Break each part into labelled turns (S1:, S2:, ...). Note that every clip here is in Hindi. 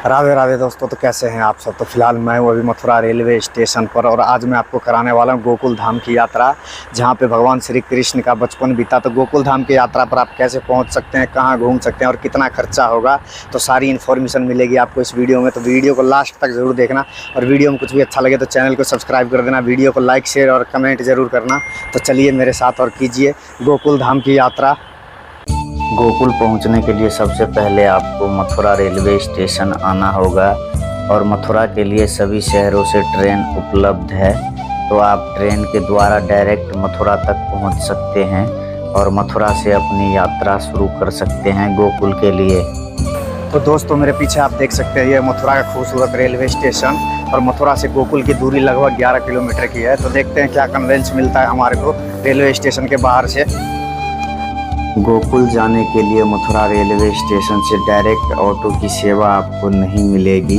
S1: राधे राधे दोस्तों, तो कैसे हैं आप सब। तो फिलहाल मैं हूँ अभी मथुरा रेलवे स्टेशन पर और आज मैं आपको कराने वाला हूँ गोकुल धाम की यात्रा, जहाँ पे भगवान श्री कृष्ण का बचपन बीता। तो गोकुल धाम की यात्रा पर आप कैसे पहुँच सकते हैं, कहाँ घूम सकते हैं और कितना खर्चा होगा, तो सारी इन्फॉर्मेशन मिलेगी आपको इस वीडियो में। तो वीडियो को लास्ट तक ज़रूर देखना और वीडियो में कुछ भी अच्छा लगे तो चैनल को सब्सक्राइब कर देना, वीडियो को लाइक शेयर और कमेंट ज़रूर करना। तो चलिए मेरे साथ और कीजिए गोकुल धाम की यात्रा।
S2: गोकुल पहुंचने के लिए सबसे पहले आपको मथुरा रेलवे स्टेशन आना होगा और मथुरा के लिए सभी शहरों से ट्रेन उपलब्ध है। तो आप ट्रेन के द्वारा डायरेक्ट मथुरा तक पहुंच सकते हैं और मथुरा से अपनी यात्रा शुरू कर सकते हैं गोकुल के लिए।
S1: तो दोस्तों मेरे पीछे आप देख सकते हैं ये मथुरा का खूबसूरत रेलवे स्टेशन और मथुरा से गोकुल की दूरी लगभग 11 किलोमीटर की है। तो देखते हैं क्या कन्वेंस मिलता है हमारे को रेलवे स्टेशन के बाहर से।
S2: गोकुल जाने के लिए मथुरा रेलवे स्टेशन से डायरेक्ट ऑटो की सेवा आपको नहीं मिलेगी,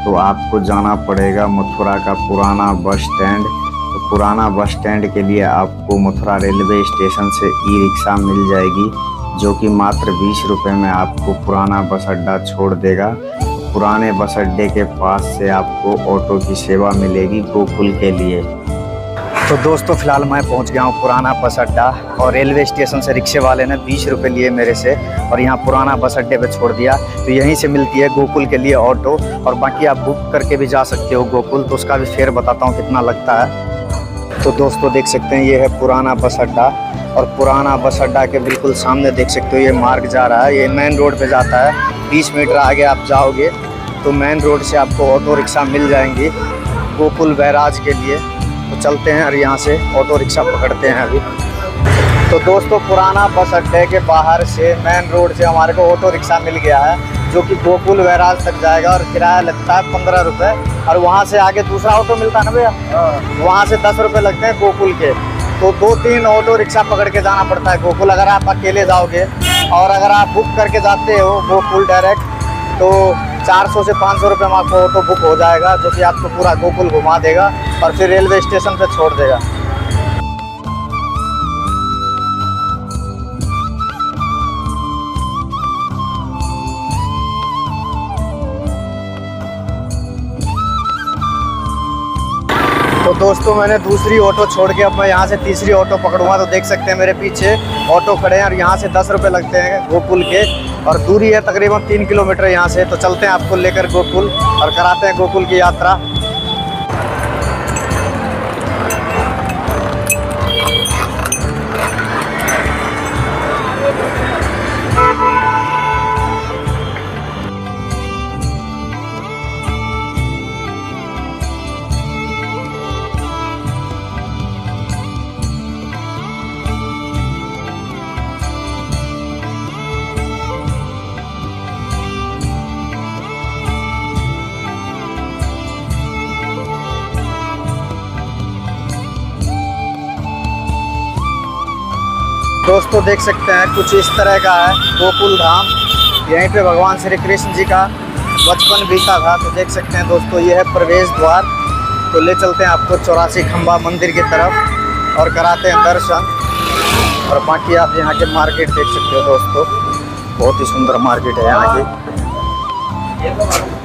S2: तो आपको जाना पड़ेगा मथुरा का पुराना बस स्टैंड। तो पुराना बस स्टैंड के लिए आपको मथुरा रेलवे स्टेशन से ई रिक्शा मिल जाएगी, जो कि मात्र 20 रुपये में आपको पुराना बस अड्डा छोड़ देगा। पुराने बस अड्डे के पास से आपको ऑटो की सेवा मिलेगी गोकुल के लिए।
S1: तो दोस्तों फिलहाल मैं पहुंच गया हूं पुराना बस अड्डा और रेलवे स्टेशन से रिक्शे वाले ने 20 रुपये लिए मेरे से और यहां पुराना बस अड्डे पे छोड़ दिया। तो यहीं से मिलती है गोकुल के लिए ऑटो और बाकी आप बुक करके भी जा सकते हो गोकुल। तो उसका भी फेयर बताता हूं कितना लगता है। तो दोस्तों देख सकते हैं ये है पुराना बस अड्डा और पुराना बस अड्डा के बिल्कुल सामने देख सकते हो ये मार्ग जा रहा है, ये मेन रोड पर जाता है। 20 मीटर आगे आप जाओगे तो मेन रोड से आपको ऑटो रिक्शा मिल जाएंगी गोकुल बैराज के लिए। तो चलते हैं और यहाँ से ऑटो रिक्शा पकड़ते हैं अभी। तो दोस्तों पुराना बस अड्डे के बाहर से मेन रोड से हमारे को ऑटो रिक्शा मिल गया है, जो कि गोकुल बैराज तक जाएगा और किराया लगता है 15 रुपये। और वहाँ से आगे दूसरा ऑटो मिलता है ना भैया, वहाँ से 10 रुपये लगते हैं गोकुल के। तो 2-3 ऑटो रिक्शा पकड़ के जाना पड़ता है गोकुल अगर आप अकेले जाओगे। और अगर आप बुक करके जाते हो गोकुल डायरेक्ट तो 400 से 500 रुपये में आपको ऑटो बुक हो जाएगा, जो कि आपको पूरा गोकुल घुमा देगा और फिर रेलवे स्टेशन पे छोड़ देगा। तो दोस्तों मैंने दूसरी ऑटो छोड़ के अब मैं यहाँ से तीसरी ऑटो पकड़ूंगा। तो देख सकते हैं मेरे पीछे ऑटो खड़े हैं और यहाँ से 10 रुपये लगते हैं गोकुल के और दूरी है तकरीबन 3 किलोमीटर यहाँ से। तो चलते हैं आपको लेकर गोकुल और कराते हैं गोकुल की यात्रा। दोस्तों देख सकते हैं कुछ इस तरह का है गोकुल धाम, यहीं पे भगवान श्री कृष्ण जी का बचपन बीता था। तो देख सकते हैं दोस्तों ये है प्रवेश द्वार। तो ले चलते हैं आपको 84 खंबा मंदिर की तरफ और कराते हैं दर्शन। और बाकी आप यहाँ के मार्केट देख सकते हो दोस्तों, बहुत ही सुंदर मार्केट है यहाँ की।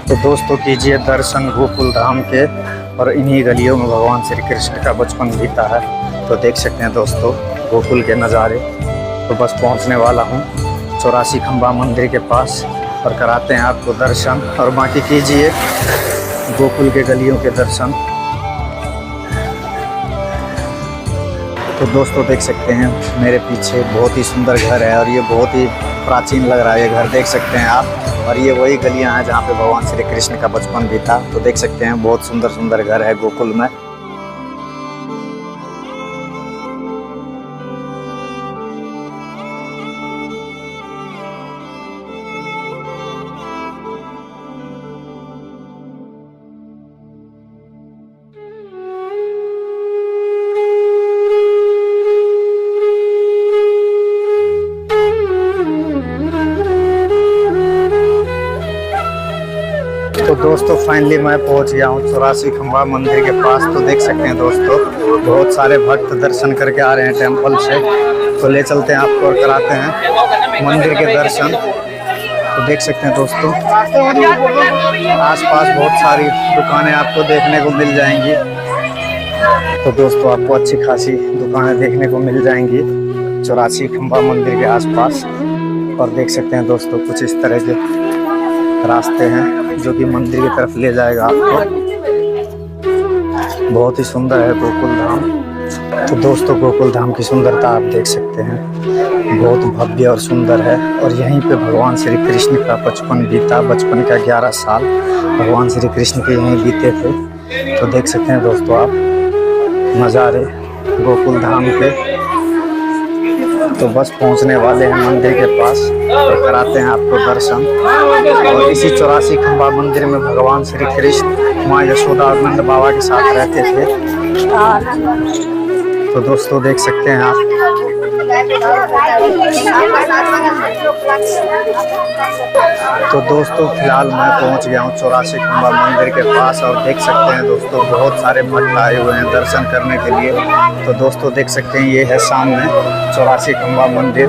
S1: तो दोस्तों कीजिए दर्शन गोकुल धाम के और इन्हीं गलियों में भगवान श्री कृष्ण का बचपन बीता है। तो देख सकते हैं दोस्तों गोकुल के नज़ारे। तो बस पहुंचने वाला हूं 84 खंबा मंदिर के पास और कराते हैं आपको दर्शन और बाकी कीजिए गोकुल के गलियों के दर्शन। तो दोस्तों देख सकते हैं मेरे पीछे बहुत ही सुंदर घर है और ये बहुत ही प्राचीन लग रहा है ये घर, देख सकते हैं आप। और ये वही गलियां हैं जहाँ पे भगवान श्री कृष्ण का बचपन बीता। तो देख सकते हैं बहुत सुंदर सुंदर घर है गोकुल में। तो दोस्तों फाइनली मैं पहुंच गया हूं 84 खंबा मंदिर के पास। तो देख सकते हैं दोस्तों बहुत सारे भक्त दर्शन करके आ रहे हैं टेंपल से। तो ले चलते हैं आपको और कराते हैं मंदिर के दर्शन। तो देख सकते हैं दोस्तों, आसपास बहुत सारी दुकानें आपको देखने को मिल जाएंगी। तो दोस्तों आपको अच्छी खासी दुकानें देखने को मिल जाएंगी 84 खंबा मंदिर के आसपास। और देख सकते हैं दोस्तों, कुछ इस तरह के रास्ते हैं जो कि मंदिर की तरफ ले जाएगा आपको। बहुत ही सुंदर है गोकुल धाम। तो दोस्तों गोकुल धाम की सुंदरता आप देख सकते हैं, बहुत भव्य और सुंदर है। और यहीं पे भगवान श्री कृष्ण का बचपन बीता, बचपन का 11 साल भगवान श्री कृष्ण के यहीं बीते थे। तो देख सकते हैं दोस्तों आप नज़ारे गोकुल धाम के। तो बस पहुंचने वाले हैं मंदिर के पास, तो कराते हैं आपको दर्शन। और इसी 84 खंबा मंदिर में भगवान श्री कृष्ण माँ यशोदा और नंद बाबा के साथ रहते थे। तो दोस्तों देख सकते हैं आप, तो दोस्तों फिलहाल मैं पहुंच गया हूँ 84 खंबा मंदिर के पास। और देख सकते हैं दोस्तों बहुत सारे भक्त आए हुए हैं दर्शन करने के लिए। तो दोस्तों देख सकते हैं ये है सामने 84 खंबा मंदिर।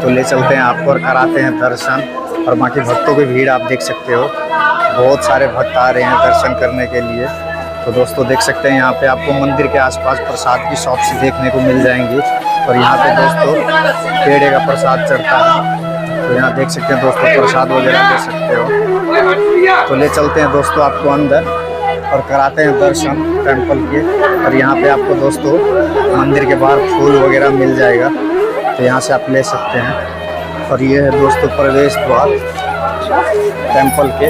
S1: तो ले चलते हैं आपको और कराते हैं दर्शन। और बाकी भक्तों की भीड़ आप देख सकते हो, बहुत सारे भक्त आ रहे हैं दर्शन करने के लिए। तो दोस्तों देख सकते हैं यहाँ पे आपको मंदिर के आसपास प्रसाद की शॉप्स देखने को मिल जाएंगी। और यहाँ पे दोस्तों पेड़े का प्रसाद चढ़ता है। तो यहाँ देख सकते हैं दोस्तों प्रसाद वगैरह ले सकते हो। तो ले चलते हैं दोस्तों आपको अंदर और कराते हैं दर्शन टेंपल के। और यहाँ पे आपको दोस्तों मंदिर के बाहर फूल वगैरह मिल जाएगा, तो यहाँ से आप ले सकते हैं। और ये है दोस्तों प्रवेश द्वार टेंपल के।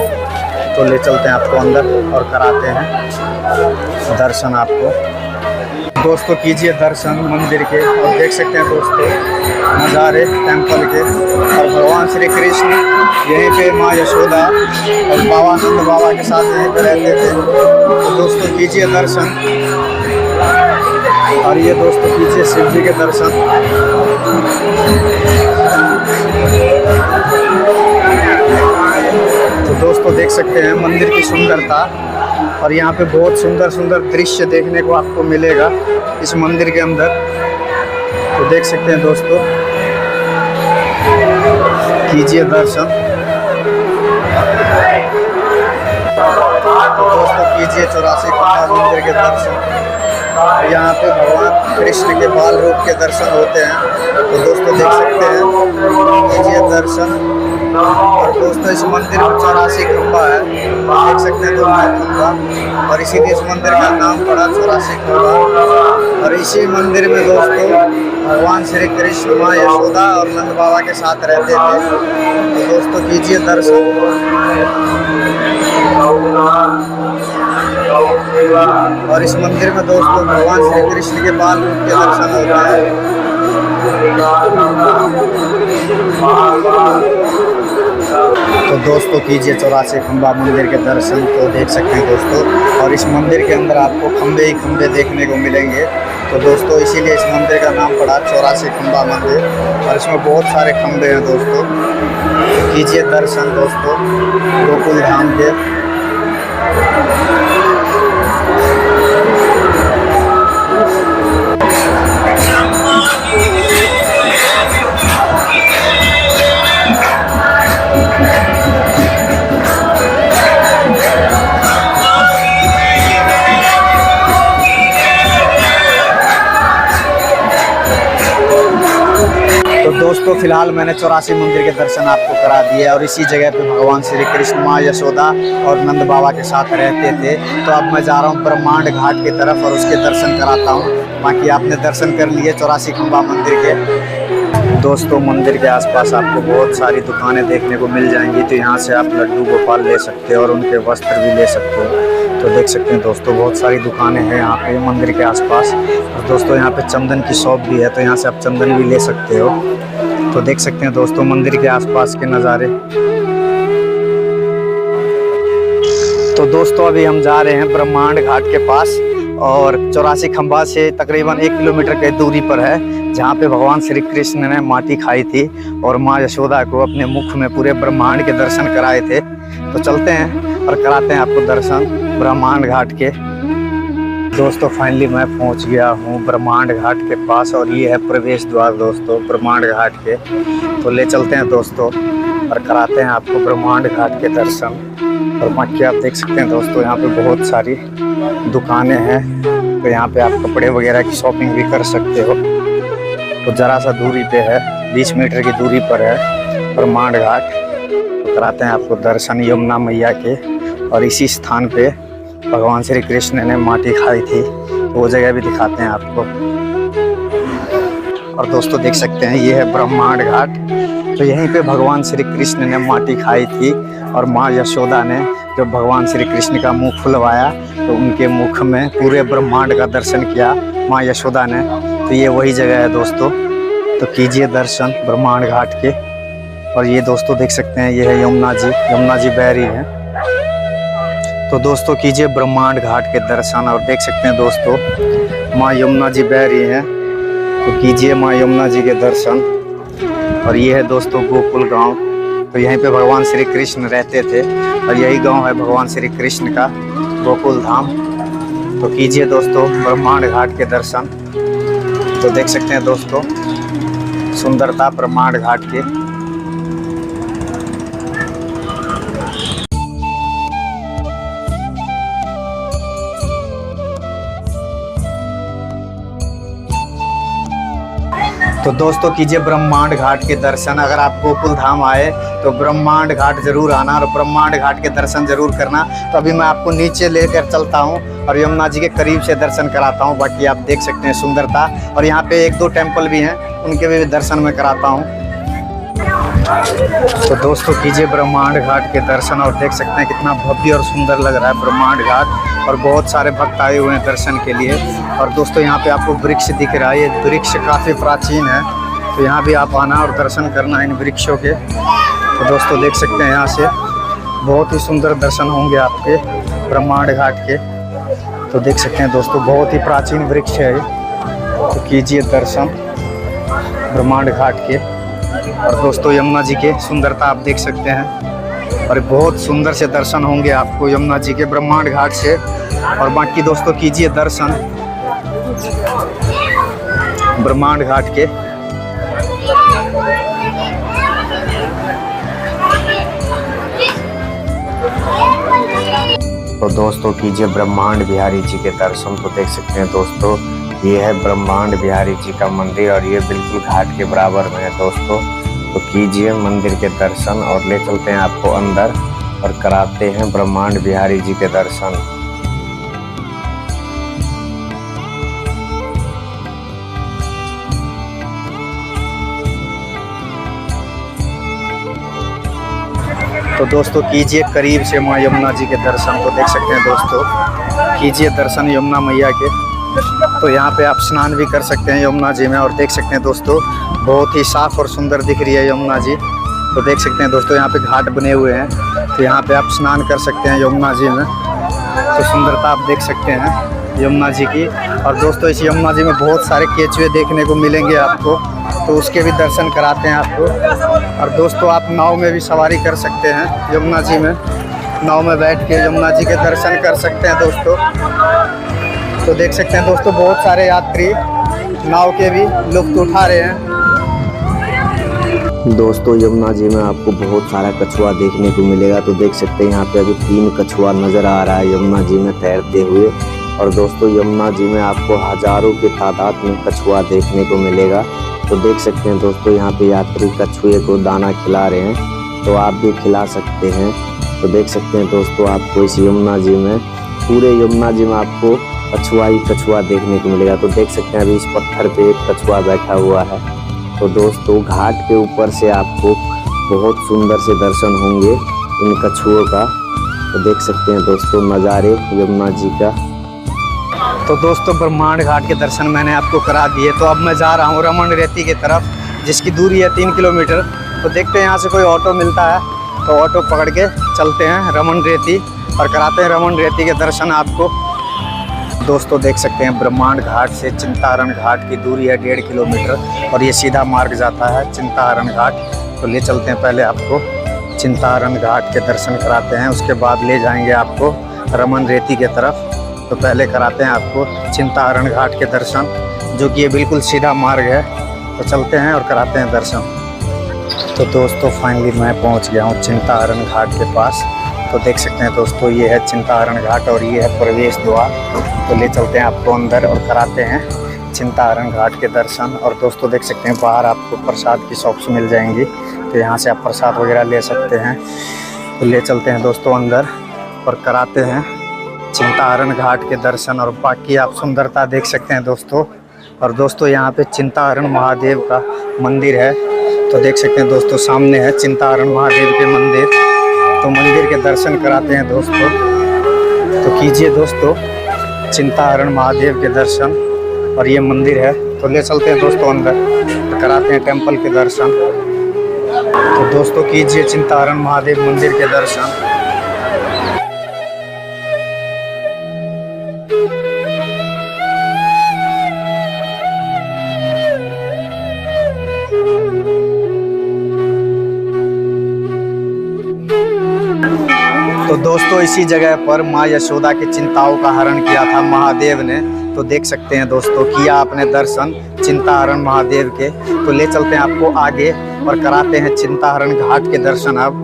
S1: तो ले चलते हैं आपको अंदर और कराते हैं दर्शन आपको। दोस्तों कीजिए दर्शन मंदिर के। और देख सकते हैं दोस्तों नज़ारे टेंपल के। और भगवान श्री कृष्ण यहीं पे माँ यशोदा और बाबा नंद बाबा के साथ यहीं पे रहते थे। तो दोस्तों कीजिए दर्शन। और ये दोस्तों कीजिए शिव जी के दर्शन। तो दोस्तों देख सकते हैं मंदिर की सुंदरता। और यहाँ पे बहुत सुंदर सुंदर दृश्य देखने को आपको मिलेगा इस मंदिर के अंदर। तो देख सकते हैं दोस्तों, कीजिए दर्शन। तो दोस्तों कीजिए 84 खंबा मंदिर के दर्शन। यहाँ पे भगवान कृष्ण के बाल रूप के दर्शन होते हैं। तो दोस्तों देख सकते हैं, कीजिए दर्शन। और दोस्तों इस मंदिर में 84 खंबा है, देख सकते हैं दोनों खंबा। और इसीलिए इस मंदिर का नाम पड़ा 84 खंबा। और इसी मंदिर में दोस्तों भगवान श्री कृष्ण माँ यशोदा और नंद बाबा के साथ रहते थे। तो दोस्तों कीजिए दर्शन। और इस मंदिर में दोस्तों भगवान श्री कृष्ण के बाल रूप के दर्शन होते हैं। तो दोस्तों कीजिए 84 खंबा मंदिर के दर्शन। तो देख सकते हैं दोस्तों, और इस मंदिर के अंदर आपको खंबे ही खंबे देखने को मिलेंगे। तो दोस्तों इसीलिए इस मंदिर का नाम पड़ा 84 खंबा मंदिर। और इसमें बहुत सारे खंबे हैं दोस्तों। तो कीजिए दर्शन दोस्तों गोकुल धाम के। तो दोस्तों फिलहाल मैंने 84 मंदिर के दर्शन आपको करा दिए। और इसी जगह पे भगवान श्री कृष्ण माँ यशोदा और नंद बाबा के साथ रहते थे। तो अब मैं जा रहा हूँ ब्रह्मांड घाट की तरफ और उसके दर्शन कराता हूँ। बाकी आपने दर्शन कर लिए 84 खंबा मंदिर के। दोस्तों मंदिर के आसपास आपको बहुत सारी दुकानें देखने को मिल जाएंगी। तो यहाँ से आप लड्डू गोपाल ले सकते हो और उनके वस्त्र भी ले सकते हो। तो देख सकते हैं दोस्तों बहुत सारी दुकानें हैं यहाँ पे मंदिर के आसपास। और दोस्तों यहाँ पे चंदन की शॉप भी है, तो यहाँ से आप चंदन भी ले सकते हो। तो देख सकते हैं दोस्तों मंदिर के आसपास के नज़ारे। तो दोस्तों अभी हम जा रहे हैं ब्रह्मांड घाट के पास। और 84 खंबा से तकरीबन 1 किलोमीटर की दूरी पर है, जहाँ पे भगवान श्री कृष्ण ने माटी खाई थी और माँ यशोदा को अपने मुख में पूरे ब्रह्मांड के दर्शन कराए थे। तो चलते हैं और कराते हैं आपको दर्शन ब्रह्मांड घाट के। दोस्तों फाइनली मैं पहुंच गया हूं ब्रह्मांड घाट के पास। और ये है प्रवेश द्वार दोस्तों ब्रह्मांड घाट के। तो ले चलते हैं दोस्तों और कराते हैं आपको ब्रह्मांड घाट के दर्शन। और बाकी आप देख सकते हैं दोस्तों, यहाँ पे बहुत सारी दुकानें हैं, तो यहाँ पे आप कपड़े वगैरह की शॉपिंग भी कर सकते हो। तो ज़रा सा दूरी पे है, 20 मीटर की दूरी पर है ब्रह्मांड घाट। तो कराते हैं आपको दर्शन यमुना मैया के। और इसी स्थान पे भगवान श्री कृष्ण ने माटी खाई थी, तो वो जगह भी दिखाते हैं आपको। और दोस्तों देख सकते हैं, ये है ब्रह्मांड घाट। तो यहीं पे भगवान श्री कृष्ण ने माटी खाई थी, और माँ यशोदा ने जब भगवान श्री कृष्ण का मुंह खुलवाया तो उनके मुख में पूरे ब्रह्मांड का दर्शन किया माँ यशोदा ने। तो ये वही जगह है दोस्तों, तो कीजिए दर्शन ब्रह्मांड घाट के। और ये दोस्तों देख सकते हैं, ये है यमुना जी बह रही है। तो दोस्तों कीजिए ब्रह्मांड घाट के दर्शन। और देख सकते हैं दोस्तों, माँ यमुना जी बह रही हैं, तो कीजिए माँ यमुना जी के दर्शन। और ये है दोस्तों गोकुल गांव। तो यहीं पे भगवान श्री कृष्ण रहते थे, और यही गांव है भगवान श्री कृष्ण का गोकुल धाम। तो कीजिए दोस्तों ब्रह्मांड घाट के दर्शन। तो देख सकते हैं दोस्तों, सुंदरता ब्रह्मांड घाट के। तो दोस्तों कीजिए ब्रह्मांड घाट के दर्शन। अगर आप गोकुल धाम आए तो ब्रह्मांड घाट जरूर आना और ब्रह्मांड घाट के दर्शन जरूर करना। तो अभी मैं आपको नीचे लेकर चलता हूँ और यमुना जी के करीब से दर्शन कराता हूँ। बाकी आप देख सकते हैं सुंदरता, और यहाँ पे 1-2 टेम्पल भी हैं, उनके भी दर्शन मैं कराता हूँ। तो दोस्तों कीजिए ब्रह्मांड घाट के दर्शन। और देख सकते हैं कितना भव्य और सुंदर लग रहा है ब्रह्मांड घाट, और बहुत सारे भक्त आए हुए हैं दर्शन के लिए। और दोस्तों यहाँ पे आपको वृक्ष दिख रहा है, ये वृक्ष काफ़ी प्राचीन है, तो यहाँ भी आप आना और दर्शन करना इन वृक्षों के। तो दोस्तों देख सकते हैं, यहाँ से बहुत ही सुंदर दर्शन होंगे आपके ब्रह्मांड घाट के। तो देख सकते हैं दोस्तों, बहुत ही प्राचीन वृक्ष है ये। तो कीजिए दर्शन ब्रह्मांड घाट के। और दोस्तों यमुना जी के सुंदरता आप देख सकते हैं, और बहुत सुंदर से दर्शन होंगे आपको यमुना जी के ब्रह्मांड घाट से। और बाकी दोस्तों कीजिए दर्शन ब्रह्मांड घाट के।
S2: तो दोस्तों कीजिए ब्रह्मांड बिहारी जी के दर्शन। तो देख सकते हैं दोस्तों, ये है ब्रह्मांड बिहारी जी का मंदिर, और ये बिल्कुल घाट के बराबर में है दोस्तों। तो कीजिए मंदिर के दर्शन, और ले चलते हैं आपको अंदर और कराते हैं ब्रह्मांड बिहारी जी के दर्शन।
S1: तो दोस्तों कीजिए करीब से माँ यमुना जी के दर्शन। तो देख सकते हैं दोस्तों, कीजिए दर्शन यमुना मैया के। तो यहाँ पे आप स्नान भी कर सकते हैं यमुना जी में। और देख सकते हैं दोस्तों, बहुत ही साफ़ और सुंदर दिख रही है यमुना जी। तो देख सकते हैं दोस्तों, यहाँ पे घाट बने हुए हैं, तो यहाँ पे आप स्नान कर सकते हैं यमुना जी में। तो सुंदरता आप देख सकते हैं यमुना जी की। और दोस्तों इस यमुना जी में बहुत सारे केचुए देखने को मिलेंगे आपको, तो उसके भी दर्शन कराते हैं आपको। और दोस्तों आप नाव में भी सवारी कर सकते हैं यमुना जी में, नाव में बैठ के यमुना जी के दर्शन कर सकते हैं दोस्तों। तो देख सकते हैं दोस्तों, बहुत सारे यात्री नाव के भी लुत्फ उठा रहे हैं।
S2: दोस्तों यमुना जी में आपको बहुत सारा कछुआ देखने को मिलेगा। तो देख सकते हैं यहाँ पे अभी 3 कछुआ नज़र आ रहा है यमुना जी में तैरते हुए। और दोस्तों यमुना जी में आपको हजारों की तादाद में कछुआ देखने को मिलेगा। तो देख सकते हैं दोस्तों, यहाँ पे यात्री कछुए को दाना खिला रहे हैं, तो आप भी खिला सकते हैं। तो देख सकते हैं दोस्तों, आपको इस यमुना जी में, पूरे यमुना जी में आपको कछुआ ही कछुआ देखने को मिलेगा। तो देख सकते हैं अभी इस पत्थर पे एक कछुआ बैठा हुआ है। तो दोस्तों घाट के ऊपर से आपको बहुत सुंदर से दर्शन होंगे इन कछुओं का। तो देख सकते हैं दोस्तों नज़ारे यमुना जी का।
S1: तो दोस्तों ब्रह्मांड घाट के दर्शन मैंने आपको करा दिए। तो अब मैं जा रहा हूँ रमन रेती की तरफ, जिसकी दूरी है 3 किलोमीटर। तो देखते हैं यहाँ से कोई ऑटो मिलता है तो ऑटो पकड़ के चलते हैं रमन रेती और कराते हैं रमन रेती के दर्शन आपको। दोस्तों देख सकते हैं ब्रह्मांड घाट से चिंतारण घाट की दूरी है 1.5 किलोमीटर, और ये सीधा मार्ग जाता है चिंतारण घाट। तो ले चलते हैं पहले आपको चिंतारण घाट के दर्शन कराते हैं, उसके बाद ले जाएंगे आपको रमन रेती के तरफ। तो पहले कराते हैं आपको चिंतारण घाट के दर्शन, जो कि ये बिल्कुल सीधा मार्ग है। तो चलते हैं और कराते हैं दर्शन। तो दोस्तों फाइनली मैं पहुंच गया हूं चिंताहरण घाट के पास। तो देख सकते हैं दोस्तों ये है चिंताहरण घाट और ये है प्रवेश द्वार। तो ले चलते हैं आपको अंदर और कराते हैं चिंताहरण घाट के दर्शन। और दोस्तों देख सकते हैं बाहर आपको प्रसाद की शॉप्स मिल जाएंगी, तो यहाँ से आप प्रसाद वगैरह ले सकते हैं। तो ले चलते हैं दोस्तों अंदर और कराते हैं चिंताहरण घाट के दर्शन और बाकी आप सुंदरता देख सकते हैं दोस्तों। और दोस्तों यहाँ पे चिंताहरण महादेव का मंदिर है, तो देख सकते हैं दोस्तों सामने है चिंताहरण महादेव के मंदिर। तो मंदिर के दर्शन कराते हैं दोस्तों, तो कीजिए दोस्तों चिंताहरण महादेव के दर्शन। और ये मंदिर है, तो ले चलते हैं दोस्तों अंदर तो कराते हैं टेंपल के दर्शन। तो दोस्तों कीजिए चिंताहरण महादेव मंदिर के दर्शन। तो दोस्तों इसी जगह पर माँ यशोदा की चिंताओं का हरण किया था महादेव ने। तो देख सकते हैं दोस्तों किया आपने दर्शन चिंताहरण महादेव के। तो ले चलते हैं आपको आगे और कराते हैं चिंताहरण घाट के दर्शन अब।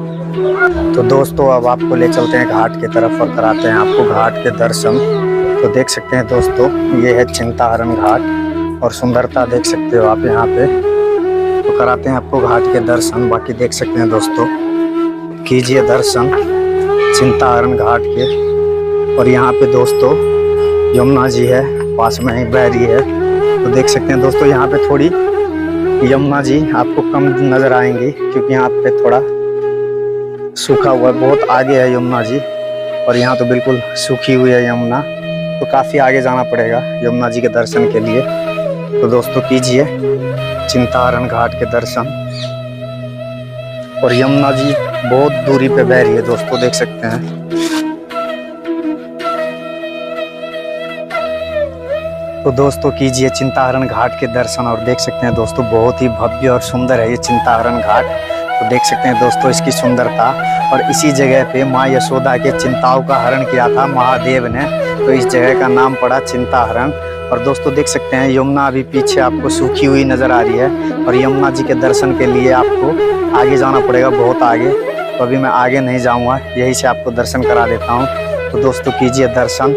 S1: तो दोस्तों अब आपको ले चलते हैं घाट की तरफ और कराते हैं आपको घाट के दर्शन। तो देख सकते हैं दोस्तों ये है चिंताहरण घाट और सुंदरता देख सकते हो आप यहाँ पे। तो कराते हैं आपको घाट के दर्शन। बाकी देख सकते हैं दोस्तों कीजिए दर्शन चिंताहरण घाट के। और यहाँ पे दोस्तों यमुना जी है, पास में ही बह रही है। तो देख सकते हैं दोस्तों यहाँ पे थोड़ी यमुना जी आपको कम नज़र आएंगी, क्योंकि यहाँ पे थोड़ा सूखा हुआ है। बहुत आगे है यमुना जी और यहाँ तो बिल्कुल सूखी हुई है यमुना, तो काफ़ी आगे जाना पड़ेगा यमुना जी के दर्शन के लिए। तो दोस्तों कीजिए चिंताहरण घाट के दर्शन। और यमुना जी बहुत दूरी पे बह रही है दोस्तों, देख सकते हैं। तो दोस्तों कीजिए चिंताहरण घाट के दर्शन और देख सकते हैं दोस्तों बहुत ही भव्य और सुंदर है ये चिंताहरण घाट। तो देख सकते हैं दोस्तों इसकी सुंदरता। और इसी जगह पे माँ यशोदा के चिंताओं का हरण किया था महादेव ने, तो इस जगह का नाम पड़ा चिंताहरण। और दोस्तों देख सकते हैं यमुना अभी पीछे आपको सूखी हुई नज़र आ रही है और यमुना जी के दर्शन के लिए आपको आगे जाना पड़ेगा, बहुत आगे। तो अभी मैं आगे नहीं जाऊंगा, यहीं से आपको दर्शन करा देता हूं। तो दोस्तों कीजिए दर्शन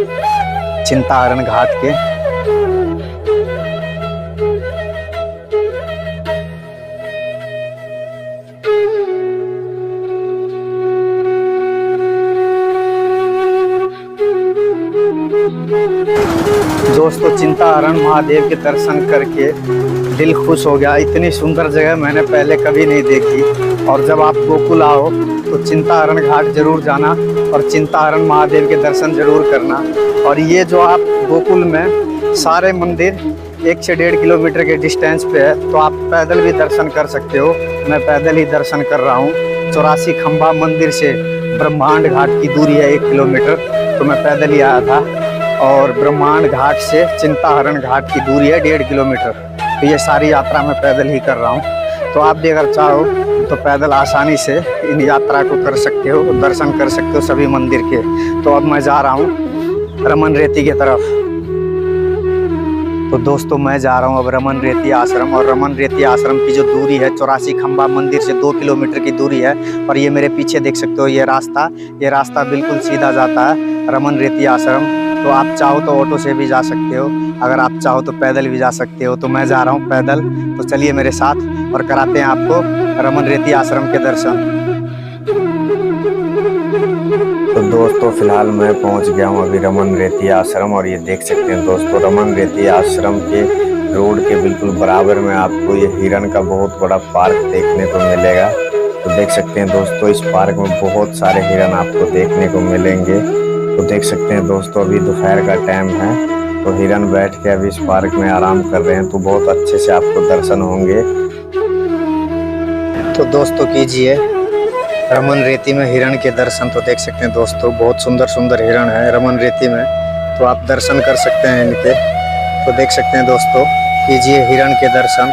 S1: चिंताहरण घाट के। दोस्तों चिंताहरण महादेव के दर्शन करके दिल खुश हो गया। इतनी सुंदर जगह मैंने पहले कभी नहीं देखी। और जब आप गोकुल आओ तो चिंताहरण घाट जरूर जाना और चिंताहरण महादेव के दर्शन जरूर करना। और ये जो आप गोकुल में सारे मंदिर 1 से 1.5 किलोमीटर के डिस्टेंस पे है, तो आप पैदल भी दर्शन कर सकते हो। मैं पैदल ही दर्शन कर रहा हूँ। 84 खंबा मंदिर से ब्रह्मांड घाट की दूरी है 1 किलोमीटर, तो मैं पैदल ही आया था। और ब्रह्मांड घाट से चिंताहरण घाट की दूरी है 1.5 किलोमीटर। तो ये सारी यात्रा मैं पैदल ही कर रहा हूँ। तो आप भी अगर चाहो तो पैदल आसानी से इन यात्रा को कर सकते हो, दर्शन कर सकते हो सभी मंदिर के। तो अब मैं जा रहा हूँ रमन रेती की तरफ। तो दोस्तों मैं जा रहा हूँ अब रमन रेती आश्रम। और रमन रेती आश्रम की जो दूरी है 84 खंबा मंदिर से 2 किलोमीटर की दूरी है। और ये मेरे पीछे देख सकते हो ये रास्ता बिल्कुल सीधा जाता है रमन रेती आश्रम। तो आप चाहो तो ऑटो से भी जा सकते हो, अगर आप चाहो तो पैदल भी जा सकते हो। तो मैं जा रहा हूँ पैदल, तो चलिए मेरे साथ और कराते हैं आपको रमन रेती आश्रम के दर्शन।
S2: तो दोस्तों फिलहाल मैं पहुंच गया हूं अभी रमन रेती आश्रम। और ये देख सकते हैं दोस्तों रमन रेती आश्रम के रोड के बिल्कुल बराबर में आपको ये हिरन का बहुत बड़ा पार्क देखने को मिलेगा। तो देख सकते हैं दोस्तों इस पार्क में बहुत सारे हिरन आपको देखने को मिलेंगे। तो देख सकते हैं दोस्तों अभी दोपहर का टाइम है, तो हिरन बैठ के अभी इस पार्क में आराम कर रहे हैं। तो बहुत अच्छे से आपको दर्शन होंगे।
S1: तो दोस्तों कीजिए रमन रेती में हिरण के दर्शन। तो देख सकते हैं दोस्तों बहुत सुंदर सुंदर हिरण है रमन रेती में, तो आप दर्शन कर सकते हैं इनके। तो देख सकते हैं दोस्तों कीजिए हिरण के दर्शन।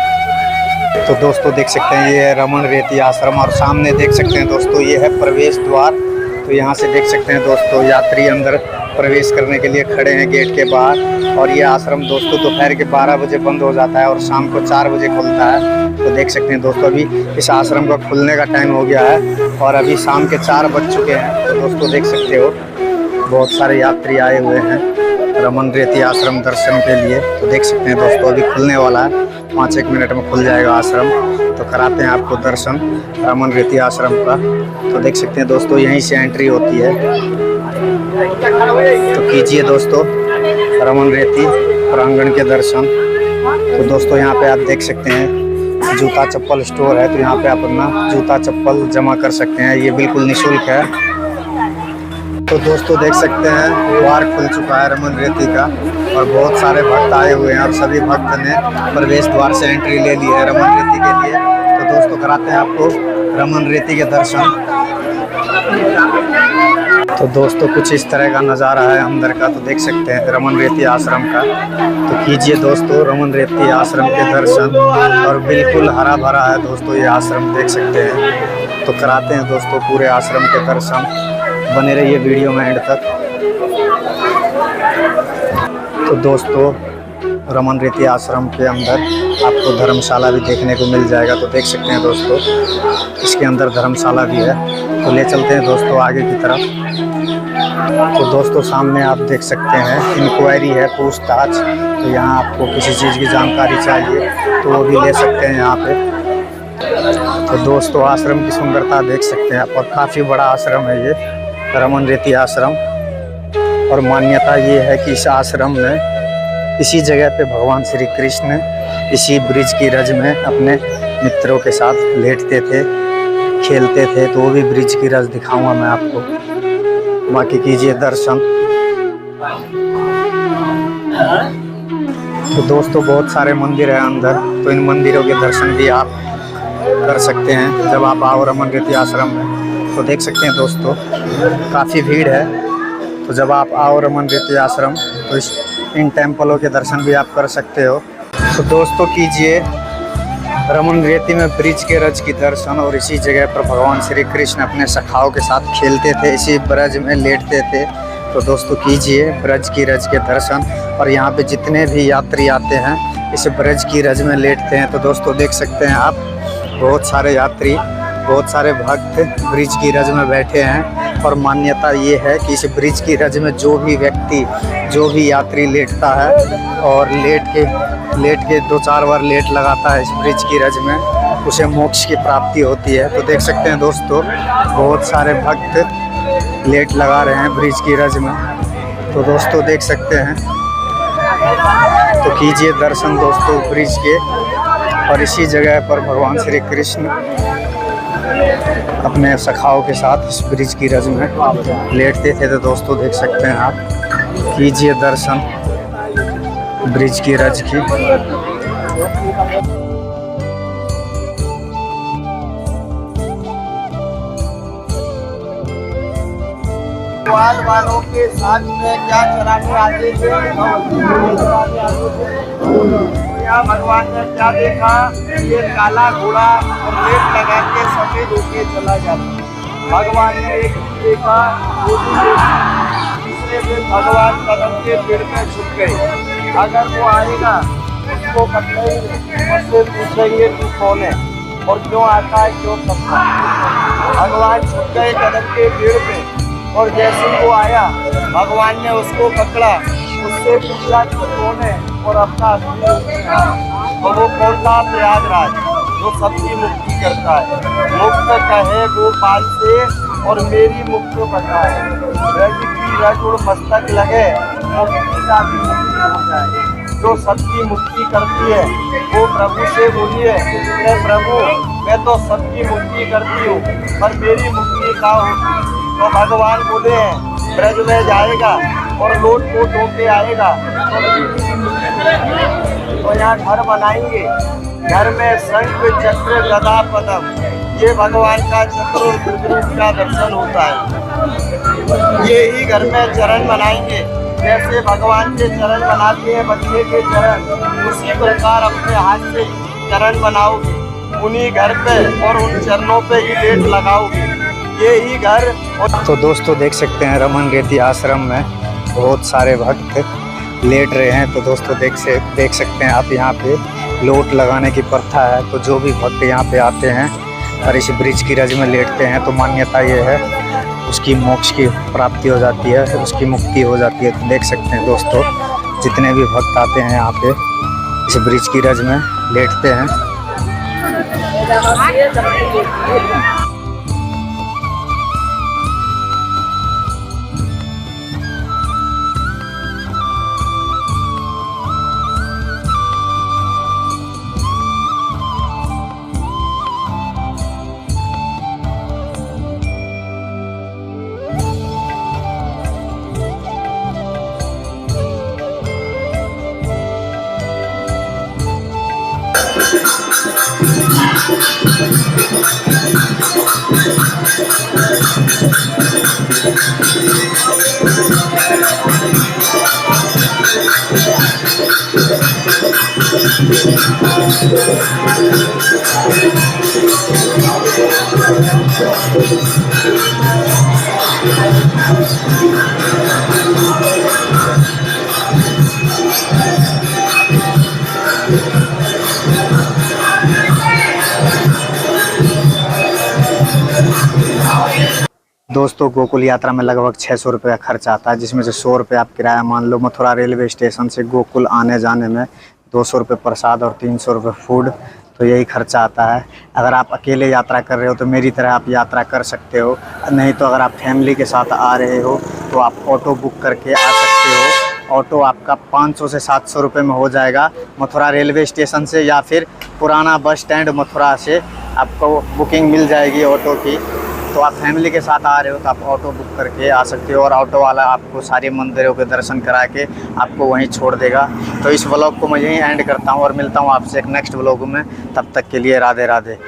S1: तो दोस्तों देख सकते हैं ये है रमन रेती आश्रम। और सामने देख सकते हैं दोस्तों ये है प्रवेश द्वार। तो यहाँ से देख सकते हैं दोस्तों यात्री अंदर प्रवेश करने के लिए खड़े हैं गेट के बाहर। और ये आश्रम दोस्तों दोपहर के 12 बजे बंद हो जाता है और शाम को 4 बजे खुलता है। तो देख सकते हैं दोस्तों अभी इस आश्रम का खुलने का टाइम हो गया है और अभी शाम के 4 बज चुके हैं। तो दोस्तों देख सकते हो बहुत सारे यात्री आए हुए हैं रमन रेती आश्रम दर्शन के लिए। तो देख सकते हैं दोस्तों अभी खुलने वाला है, 5-1 मिनट में खुल जाएगा आश्रम। तो कराते हैं आपको दर्शन रमन रेती आश्रम का। तो देख सकते हैं दोस्तों यहीं से एंट्री होती है। तो कीजिए दोस्तों रमन रेती प्रांगण के दर्शन। तो दोस्तों यहाँ पे आप देख सकते हैं जूता चप्पल स्टोर है। तो यहाँ पे आप अपना जूता चप्पल जमा कर सकते हैं, ये बिल्कुल निःशुल्क है। तो दोस्तों देख सकते हैं द्वार खुल चुका है रमन रेती का और बहुत सारे भक्त आए हुए हैं और सभी भक्त ने प्रवेश द्वार से एंट्री ले ली है रमन रेती के लिए। तो दोस्तों कराते हैं आपको रमन रेती के दर्शन। तो दोस्तों कुछ इस तरह का नज़ारा है अंदर का। तो देख सकते हैं रमन रेती आश्रम का। तो कीजिए दोस्तों रमन रेती आश्रम के दर्शन और बिल्कुल हरा भरा है दोस्तों ये आश्रम, देख सकते हैं। तो कराते हैं दोस्तों पूरे आश्रम के दर्शन, बने रहिए वीडियो में एंड तक। तो दोस्तों रमन रेती आश्रम के अंदर आपको धर्मशाला भी देखने को मिल जाएगा। तो देख सकते हैं दोस्तों इसके अंदर धर्मशाला भी है। तो ले चलते हैं दोस्तों आगे की तरफ। तो दोस्तों सामने आप देख सकते हैं इंक्वायरी है, पूछताछ। तो यहाँ आपको किसी चीज़ की जानकारी चाहिए तो वो भी ले सकते हैं यहाँ पे। तो दोस्तों आश्रम की सुंदरता देख सकते हैं आप और काफ़ी बड़ा आश्रम है ये रमन रेती आश्रम। और मान्यता ये है कि इस आश्रम में इसी जगह पे भगवान श्री कृष्ण इसी ब्रिज की रज में अपने मित्रों के साथ लेटते थे, खेलते थे। तो वो भी ब्रिज की रज दिखाऊंगा मैं आपको, बाकी कीजिए दर्शन। तो दोस्तों बहुत सारे मंदिर हैं अंदर, तो इन मंदिरों के दर्शन भी आप कर सकते हैं जब आप आओ रमन रेती आश्रम में। तो देख सकते हैं दोस्तों काफ़ी भीड़ है। तो जब आप आओ रमन रेती आश्रम तो इन टेम्पलों के दर्शन भी आप कर सकते हो। तो दोस्तों कीजिए रमन रेती में ब्रिज के रज की दर्शन। और इसी जगह पर भगवान श्री कृष्ण अपने सखाओं के साथ खेलते थे, इसी ब्रज में लेटते थे। तो दोस्तों कीजिए ब्रज की रज के दर्शन। और यहाँ पे जितने भी यात्री आते हैं इस ब्रज की रज में लेटते हैं। तो दोस्तों देख सकते हैं आप बहुत सारे यात्री, बहुत सारे भक्त ब्रिज की रज में बैठे हैं। और मान्यता ये है कि इस ब्रिज की रज में जो भी व्यक्ति, जो भी यात्री लेटता है और लेट के 2-4 बार लेट लगाता है इस ब्रिज की रज में, उसे मोक्ष की प्राप्ति होती है। तो देख सकते हैं दोस्तों बहुत सारे भक्त लेट लगा रहे हैं ब्रिज की रज में। तो दोस्तों देख सकते हैं। तो कीजिए दर्शन दोस्तों ब्रिज के। और इसी जगह पर भगवान श्री कृष्ण अपने सखाओं के साथ इस ब्रिज की रज में लेटते थे। तो दोस्तों देख सकते हैं आप, कीजिए दर्शन ब्रिज की रज की।
S3: वालों के साथ में क्या चराने आते थे, यहाँ भगवान ने क्या देखा, ये काला घोड़ा और लेट लगा के सफेद होके चला जाता। भगवान ने एक देखा, वो भी देखा। तीसरे दिन भगवान कदम के पेड़ में छुप गए। अगर वो आएगा उसको पकड़ेंगे, उससे पूछेंगे तू कौन है और क्यों आता है, क्यों करता है। भगवान छुप गए कदम के पेड़ पे और जैसे वो आया भगवान ने उसको पकड़ा, उससे पूछा तू कौन है और अपना और वो कौन था, प्रयागराज, जो सबकी मुक्ति करता है। मुक्त कहे गोपाल से और मेरी मुक्त बताए, ब्रज की रज और मस्तक लगे और पिता की मुक्ति हो जाए। जो सबकी मुक्ति करती है वो प्रभु से बोलिए, प्रभु मैं तो सबकी मुक्ति करती हूँ पर मेरी मुक्ति कहाँ होगी। तो भगवान बोले हैं ब्रज में जाएगा और लोट पोट होके आएगा तो यहाँ घर बनाएंगे। घर में शंख चक्र गदा पदम, ये भगवान का चक्र और त्रिभुज का दर्शन होता है। ये ही घर में चरण बनाएंगे, जैसे भगवान के चरण बनाते हैं बच्चे के चरण, उसी प्रकार अपने हाथ से चरण बनाओगे उन्हीं घर पे और उन चरणों पे ही लेट लगाओगे। ये ही घर।
S1: तो दोस्तों देख सकते हैं रमन रेती आश्रम में बहुत सारे भक्त लेट रहे हैं। तो दोस्तों देख सकते हैं आप, यहाँ पे लोट लगाने की प्रथा है। तो जो भी भक्त यहाँ पे आते हैं और इस ब्रिज की रज में लेटते हैं तो मान्यता ये है उसकी मोक्ष की प्राप्ति हो जाती है, उसकी मुक्ति हो जाती है। तो देख सकते हैं दोस्तों, जितने भी भक्त आते हैं यहाँ पे इस ब्रिज की रज में लेटते हैं। दोस्तों गोकुल यात्रा में लगभग 600 रुपये का खर्च आता है, जिसमें से 100 रुपये आप किराया मान लो। मथुरा रेलवे स्टेशन से गोकुल आने जाने में 200 रुपये प्रसाद और 300 रुपये फूड, तो यही खर्चा आता है। अगर आप अकेले यात्रा कर रहे हो तो मेरी तरह आप यात्रा कर सकते हो, नहीं तो अगर आप फैमिली के साथ आ रहे हो तो आप ऑटो बुक करके आ सकते हो। ऑटो आपका 500 से 700 रुपये में हो जाएगा मथुरा रेलवे स्टेशन से, या फिर पुराना बस स्टैंड मथुरा से आपको बुकिंग मिल जाएगी ऑटो की। तो आप फैमिली के साथ आ रहे हो तो आप ऑटो बुक करके आ सकते हो और ऑटो वाला आपको सारे मंदिरों के दर्शन करा के आपको वहीं छोड़ देगा। तो इस व्लॉग को मैं यहीं एंड करता हूँ और मिलता हूँ आपसे एक नेक्स्ट व्लॉग में। तब तक के लिए राधे राधे।